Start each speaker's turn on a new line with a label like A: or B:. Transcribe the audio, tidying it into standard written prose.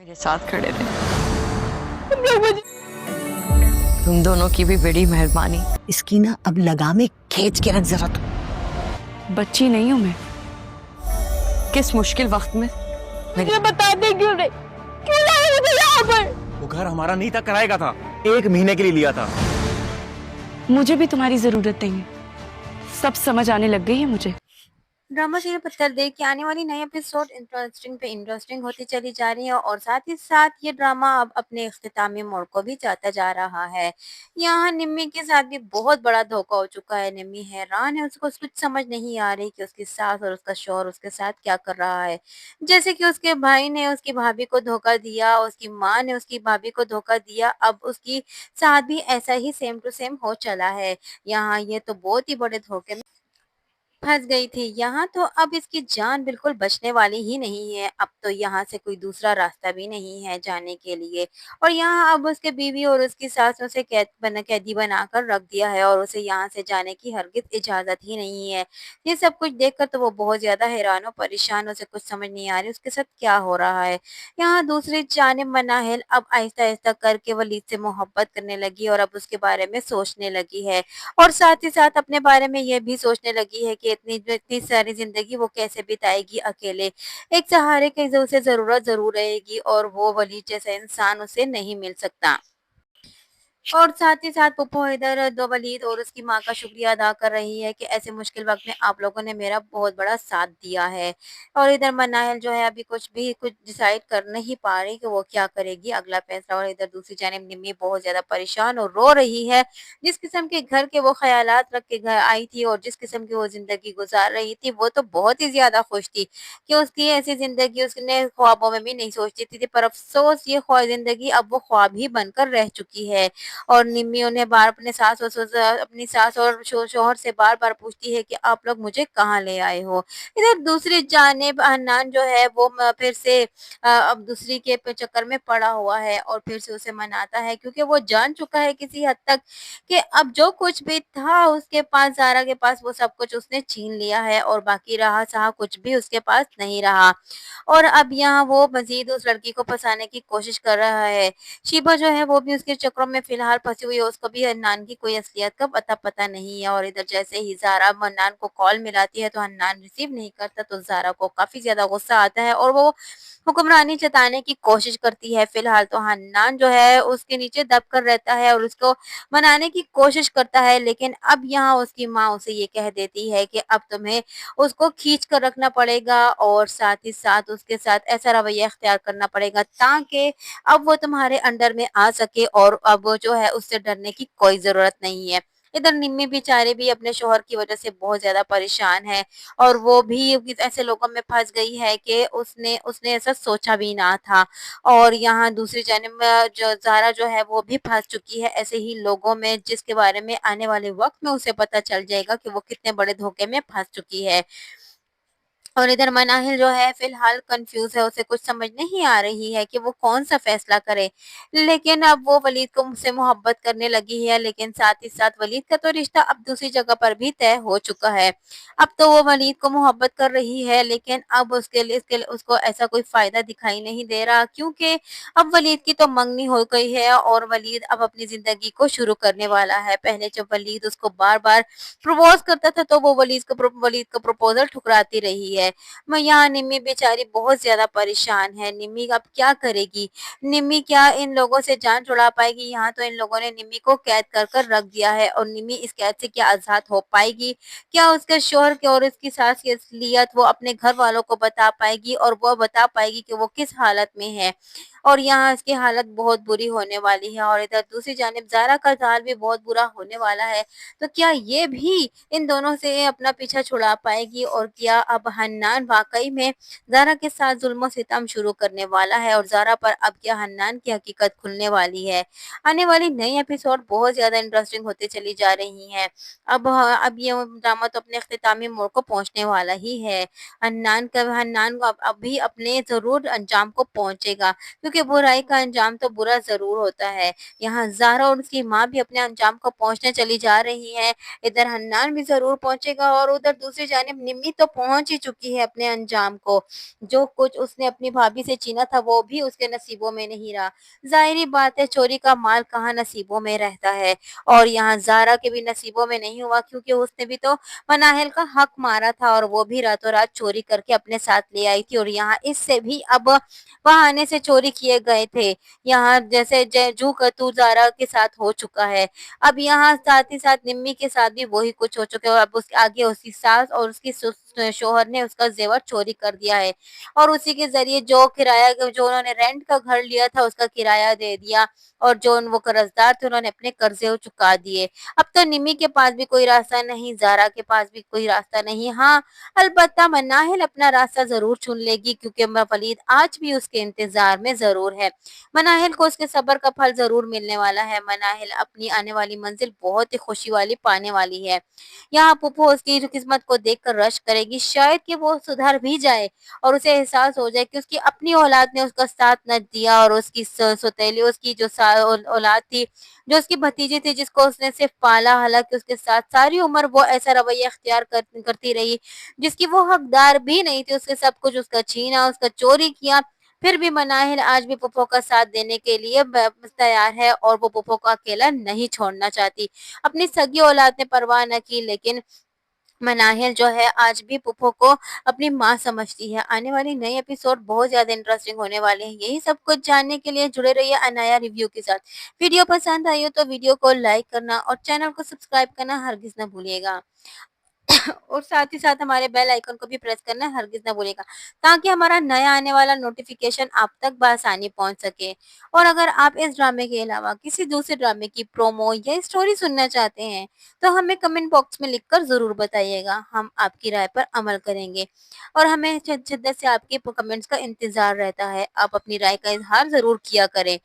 A: मेरे साथ खड़े थे। तुम दोनों की भी बड़ी मेहरबानी।
B: इसकी ना अब लगामे खींच के रख जरा।
A: बच्ची नहीं हूं मैं। किस मुश्किल वक्त में
C: मुझे बता दे क्यों लाए मुझे यहाँ पर?
D: वो घर हमारा नहीं था, किराए का था। 1 महीने के लिए लिया था।
A: मुझे भी तुम्हारी जरूरत नहीं है। सब समझ आने लग गई है मुझे।
C: ड्रामा सीरियल पत्थर देख के आने वाली नई एपिसोड इंटरेस्टिंग पे इंटरेस्टिंग होती चली जा रही है और साथ ही साथ ये ड्रामा अब अपने इख्तितामी मोड़ को भी जाता जा रहा है। यहाँ निम्मी के साथ भी बहुत बड़ा धोखा हो चुका है। निम्मी हैरान है, उसको कुछ समझ नहीं आ रही कि उसकी सास और उसका शौहर उसके साथ क्या कर रहा है। जैसे कि उसके भाई ने उसकी भाभी को धोखा दिया, उसकी माँ ने उसकी भाभी को धोखा दिया, अब उसकी साथ भी ऐसा ही सेम टू सेम हो चला है। यहाँ ये तो बहुत ही बड़े धोखे में फंस गई थी। यहाँ तो अब इसकी जान बिल्कुल बचने वाली ही नहीं है। अब तो यहाँ से कोई दूसरा रास्ता भी नहीं है जाने के लिए। और यहाँ अब उसके बीवी और उसकी सास उसे कैदी बनाकर रख दिया है और उसे यहाँ से जाने की हरगिज इजाजत ही नहीं है। ये सब कुछ देखकर तो वो बहुत ज्यादा हैरान और परेशान, उसे कुछ समझ नहीं आ रही उसके साथ क्या हो रहा है। यहाँ दूसरी जानिब मनाहिल अब आहिस्ता आहिस्ता करके वलीद से मोहब्बत करने लगी और अब उसके बारे में सोचने लगी है और साथ ही साथ अपने बारे में ये भी सोचने लगी है कि इतनी सारी जिंदगी वो कैसे बिताएगी अकेले। एक सहारे की उसे जरूरत जरूर रहेगी और वो वली जैसा इंसान उसे नहीं मिल सकता। और साथ ही साथ पुप्पो इधर दो वलीद और उसकी माँ का शुक्रिया अदा कर रही है कि ऐसे मुश्किल वक्त में आप लोगों ने मेरा बहुत बड़ा साथ दिया है। और इधर मनाहिल जो है अभी कुछ डिसाइड कर नहीं पा रही कि वो क्या करेगी अगला फैसला। और इधर दूसरी जानिब निम्मी बहुत ज्यादा परेशान और रो रही है। जिस किस्म के घर के वो ख्यालात रख के घर आई थी और जिस किस्म की वो जिंदगी गुजार रही थी, वो तो बहुत ही ज्यादा खुश थी कि उसकी ऐसी जिंदगी उसने ख्वाबों में भी नहीं सोचती थी। पर अफसोस ये ख्वाब जिंदगी अब वो ख्वाब ही बनकर रह चुकी है। और निम्मी उन्हें बार अपनी सास और शौहर से बार-बार पूछती है कि आप लोग मुझे कहाँ ले आए हो। इधर दूसरी जानिब हन्नान जो है वो फिर से अब दूसरी के चक्कर में पड़ा हुआ है और फिर से उसे मनाता है क्योंकि वो जान चुका है किसी हद तक कि अब जो कुछ भी था उसके पास, ज़ारा के पास, वो सब कुछ उसने छीन लिया है और बाकी रहा सहा कुछ भी उसके पास नहीं रहा। और अब यहाँ वो मज़ीद उस लड़की को फँसाने की कोशिश कर रहा है। शीबा जो है वो भी उसके चक्रों में फिलहाल फंसी हुई है, उसको भी हन्नान की कोई असलियत का पता नहीं है। और इधर जैसे ही ज़ारा हन्नान को कॉल मिलाती है तो हन्नान रिसीव नहीं करता तो ज़ारा को काफ़ी ज़्यादा गुस्सा आता है और वो हुक्मरानी जताने की कोशिश करती है। फिलहाल तो हन्नान जो है उसके नीचे दब कर रहता है और उसको मनाने की कोशिश करता है, लेकिन अब यहाँ उसकी माँ उसे ये कह देती है कि अब तुम्हें उसको खींच कर रखना पड़ेगा और साथ ही साथ उसके साथ ऐसा रवैया इख्तियार करना पड़ेगा ताकि अब वो तुम्हारे अंडर में आ सके और अब वो जो है उससे डरने की कोई ज़रूरत नहीं है। इधर निम्मी बेचारी भी अपने शौहर की वज़ह से बहुत ज़्यादा परेशान है और वो भी ऐसे लोगों में फँस गई है कि उसने उसने ऐसा सोचा भी ना था। और यहाँ दूसरी जानिब जो ज़ारा जो है वो भी फँस चुकी है ऐसे ही लोगों में जिसके बारे में आने वाले वक़्त में उसे पता चल जाएगा कि वो कितने बड़े धोखे में फँस चुकी है। और इधर मनाहिल जो है फिलहाल कंफ्यूज है, उसे कुछ समझ नहीं आ रही है कि वो कौन सा फैसला करे। लेकिन अब वो वलीद को मुझसे मोहब्बत करने लगी है, लेकिन साथ ही साथ वलीद का तो रिश्ता अब दूसरी जगह पर भी तय हो चुका है। अब तो वो वलीद को मोहब्बत कर रही है, लेकिन अब इसके लिए उसको ऐसा कोई फायदा दिखाई नहीं दे रहा क्योंकि अब वलीद की तो मंगनी हो गई है और वलीद अब अपनी जिंदगी को शुरू करने वाला है। पहले जब वलीद उसको बार बार प्रपोज करता था तो वो वलीद का प्रपोजल ठुकराती रही है। मैं यहाँ निम्मी बेचारी बहुत ज्यादा परेशान है। निम्मी अब क्या करेगी? निम्मी क्या इन लोगों से जान छुड़ा पाएगी? यहाँ तो इन लोगों ने निम्मी को कैद कर कर रख दिया है और निम्मी इस कैद से क्या आजाद हो पाएगी? क्या उसके शोहर के और उसकी सास की असलियत वो अपने घर वालों को बता पाएगी और वो बता पाएगी कि वो किस हालत में है? और यहाँ इसकी हालत बहुत बुरी होने वाली है और इधर दूसरी जानिब ज़ारा का हाल भी बहुत बुरा होने वाला है। तो क्या ये भी इन दोनों से अपना पीछा छुड़ा पाएगी और क्या अब हन्नान वाकई में ज़ारा के साथ जुल्म सितम शुरू करने वाला है और ज़ारा पर अब क्या हन्नान की हकीकत खुलने वाली है? आने वाली नई एपिसोड बहुत ज़्यादा इंटरेस्टिंग होती चली जा रही है। अब ये ड्रामा तो अपने इख्तितामी मोड़ को पहुंचने वाला ही है। हन्नान को अब अभी अपने ज़रूर अंजाम को पहुंचेगा क्योंकि बुराई का अंजाम तो बुरा ज़रूर होता है। यहाँ ज़ारा और उसकी माँ भी अपने अंजाम को पहुंचने चली जा रही है। इधर हन्नान भी ज़रूर पहुँचेगा और उधर दूसरी जानिब निम्मी तो पहुँच ही चुकी चुकी है अपने अंजाम को। जो कुछ उसने अपनी भाभी से छीना था वो भी उसके नसीबों में नहीं रहा। ज़ाहिर-सी बात है चोरी का माल कहाँ नसीबों में रहता है, और यहाँ ज़ारा के भी नसीबों में नहीं हुआ, क्योंकि उसने भी तो मनाहिल का हक मारा था और वो भी रातों-रात चोरी करके अपने साथ ले आई थी, और यहाँ इससे भी अब बहाने से चोरी किए गए थे। यहाँ जैसे जू का तू ज़ारा के साथ हो चुका है। अब यहाँ साथ ही साथ निम्मी के साथ भी वही कुछ हो चुका है, और अब उसके आगे उसकी सास और उसकी शौहर ने उसका ज़ेवर चोरी कर दिया है, और उसी के ज़रिए जो उन्होंने रेंट का घर लिया था उसका किराया दे दिया, और जो वो कर्जदार थे उन्होंने अपने कर्जे चुका दिए। अब तो निम्मी के पास भी कोई रास्ता नहीं, ज़ारा के पास भी कोई रास्ता नहीं। हाँ, अलबत्ता मनाहिल अपना रास्ता ज़रूर चुन लेगी, क्योंकि वलीद आज भी उसके इंतज़ार में ज़रूर है। मनाहिल को उसके सब्र का फल ज़रूर मिलने वाला है। मनाहिल अपनी आने वाली मंजिल बहुत ही खुशी वाली पाने वाली है। यहाँ पुप्पो उसकी जो किस्मत को देखकर रश करेगी, शायद कि वो सुधर भी जाए और उसे एहसास हो जाए कि उसकी अपनी औलाद ने उसका साथ न दिया, और उसकी सौतेली उसकी जो औलाद थी, जो उसकी भतीजी थी, जिसको उसने सिर्फ पाला, हालांकि उसके साथ सारी उम्र वो ऐसा रवैया इख्तियार करती रही जिसकी वो हकदार भी नहीं थी। उसके सब कुछ उसका छीना, उसका चोरी किया, फिर भी मनाहिल आज भी पुप्पो का साथ देने के लिए तैयार है, और वो पुप्पो को अकेला नहीं छोड़ना चाहती। अपनी सगी औलाद ने परवाह न की, लेकिन मनाहिल जो है आज भी पुप्पो को अपनी माँ समझती है। आने वाली नई एपिसोड बहुत ज़्यादा इंटरेस्टिंग होने वाले हैं। यही सब कुछ जानने के लिए जुड़े रहिए अनाया रिव्यू के साथ। वीडियो पसंद आई हो तो वीडियो को लाइक करना और चैनल को सब्सक्राइब करना हरगिज़ ना भूलिएगा। और साथ ही साथ हमारे बेल आइकन को भी प्रेस करना हरगिज़ ना भूलिएगा, ताकि हमारा नया आने वाला नोटिफिकेशन आप तक बआसानी पहुंच सके। और अगर आप इस ड्रामे के अलावा किसी दूसरे ड्रामे की प्रोमो या स्टोरी सुनना चाहते हैं, तो हमें कमेंट बॉक्स में लिखकर ज़रूर बताइएगा। हम आपकी राय पर अमल करेंगे, और हमें शिद्दत से आपके कमेंट्स का इंतज़ार रहता है। आप अपनी राय का इज़हार ज़रूर किया करें।